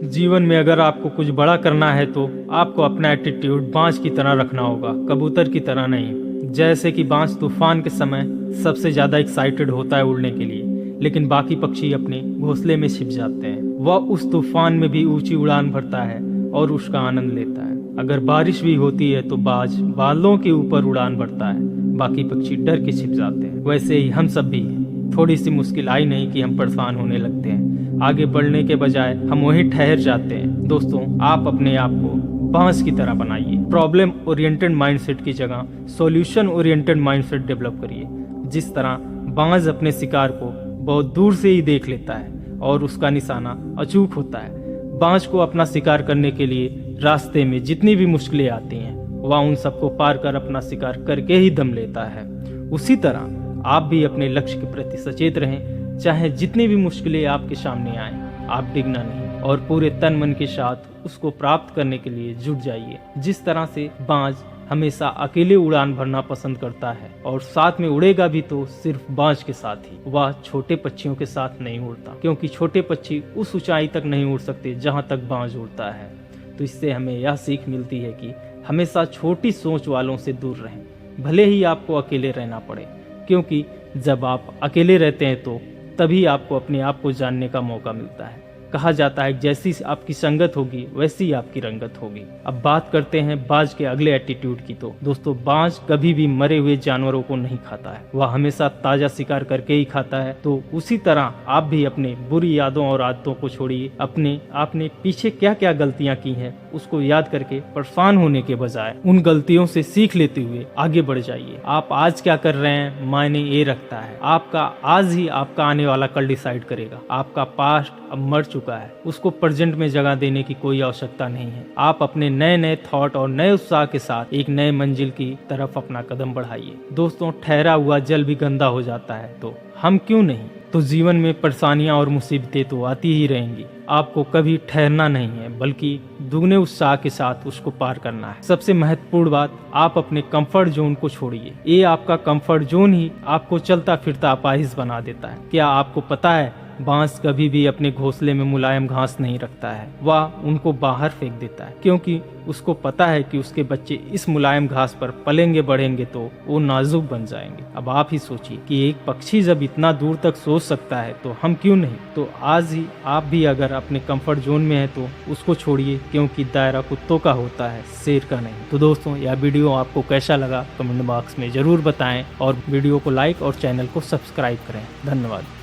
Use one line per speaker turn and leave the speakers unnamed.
जीवन में अगर आपको कुछ बड़ा करना है तो आपको अपना एटीट्यूड बाज की तरह रखना होगा, कबूतर की तरह नहीं। जैसे कि बाज तूफान के समय सबसे ज्यादा एक्साइटेड होता है उड़ने के लिए, लेकिन बाकी पक्षी अपने घोंसले में छिप जाते हैं। वह उस तूफान में भी ऊंची उड़ान भरता है और उसका आनंद लेता है। अगर बारिश भी होती है तो बाज बादलों के ऊपर उड़ान भरता है, बाकी पक्षी डर के छिप जाते हैं। वैसे ही हम सब भी हैं। थोड़ी सी मुश्किल आई नहीं कि हम परेशान होने लगते हैं। आगे बढ़ने के बजाय हम वहीं ठहर जाते हैं। दोस्तों, आप अपने आप को बांस की तरह बनाइए। प्रॉब्लम ओरिएंटेड माइंडसेट की जगह सॉल्यूशन ओरिएंटेड माइंडसेट डेवलप करिए। जिस तरह बांस अपने शिकार को बहुत दूर से ही देख लेता है और उसका निशाना अचूक होता है। बांस को अपना शिकार करने के लिए रास्ते में जितनी भी मुश्किलें आती हैं, वह उन सबको पार कर अपना शिकार करके ही दम लेता है। उसी तरह आप भी अपने लक्ष्य के प्रति सचेत रहें। चाहे जितनी भी मुश्किलें आपके सामने आए, आप डिगना नहीं और पूरे तन मन के साथ उसको प्राप्त करने के लिए जुट जाइए। जिस तरह से बाज हमेशा अकेले उड़ान भरना पसंद करता है और साथ में उड़ेगा भी तो सिर्फ बाज के साथ ही। वह छोटे पक्षियों के साथ नहीं उड़ता, क्योंकि छोटे पक्षी उस ऊंचाई तक नहीं उड़ सकते जहां तक बाज उड़ता है। तो इससे हमें यह सीख मिलती है कि हमेशा छोटी सोच वालों से दूर रहें, भले ही आपको अकेले रहना पड़े। क्योंकि जब आप अकेले रहते हैं तो तभी आपको अपने आप को जानने का मौका मिलता है। कहा जाता है जैसी आपकी संगत होगी वैसी आपकी रंगत होगी। अब बात करते हैं बाज के अगले एटीट्यूड की। तो दोस्तों, बाज कभी भी मरे हुए जानवरों को नहीं खाता है, वह हमेशा ताजा शिकार करके ही खाता है। तो उसी तरह आप भी अपने बुरी यादों और आदतों को छोड़िए। आपने पीछे क्या क्या गलतियां की हैं उसको याद करके परेशान होने के बजाय उन गलतियों से सीख लेते हुए आगे बढ़ जाइए। आप आज क्या कर रहे हैं मायने ये रखता है। आपका आज ही आपका आने वाला कल डिसाइड करेगा। आपका पास्ट अब मर चुका है, उसको प्रेजेंट में जगह देने की कोई आवश्यकता नहीं है। आप अपने नए नए थॉट और नए उत्साह के साथ एक नए मंजिल की तरफ अपना कदम बढ़ाइए। दोस्तों, ठहरा हुआ जल भी गंदा हो जाता है, तो हम क्यों नहीं। तो जीवन में परेशानियां और मुसीबतें तो आती ही रहेंगी। आपको कभी ठहरना नहीं है, बल्कि दुगने उत्साह के साथ उसको पार करना है। सबसे महत्वपूर्ण बात, आप अपने कंफर्ट जोन को छोड़िए। ये आपका कंफर्ट जोन ही आपको चलता फिरता अपाहिज बना देता है। क्या आपको पता है बांस कभी भी अपने घोंसले में मुलायम घास नहीं रखता है, वह उनको बाहर फेंक देता है, क्योंकि उसको पता है कि उसके बच्चे इस मुलायम घास पर पलेंगे बढ़ेंगे तो वो नाजुक बन जाएंगे। अब आप ही सोचिए कि एक पक्षी जब इतना दूर तक सोच सकता है तो हम क्यों नहीं। तो आज ही आप भी अगर अपने कंफर्ट जोन में है तो उसको छोड़िए, क्योंकि दायरा कुत्तों का होता है, शेर का नहीं। तो दोस्तों, यह वीडियो आपको कैसा लगा कमेंट बॉक्स में जरूर बताएं और वीडियो को लाइक और चैनल को सब्सक्राइब करें। धन्यवाद।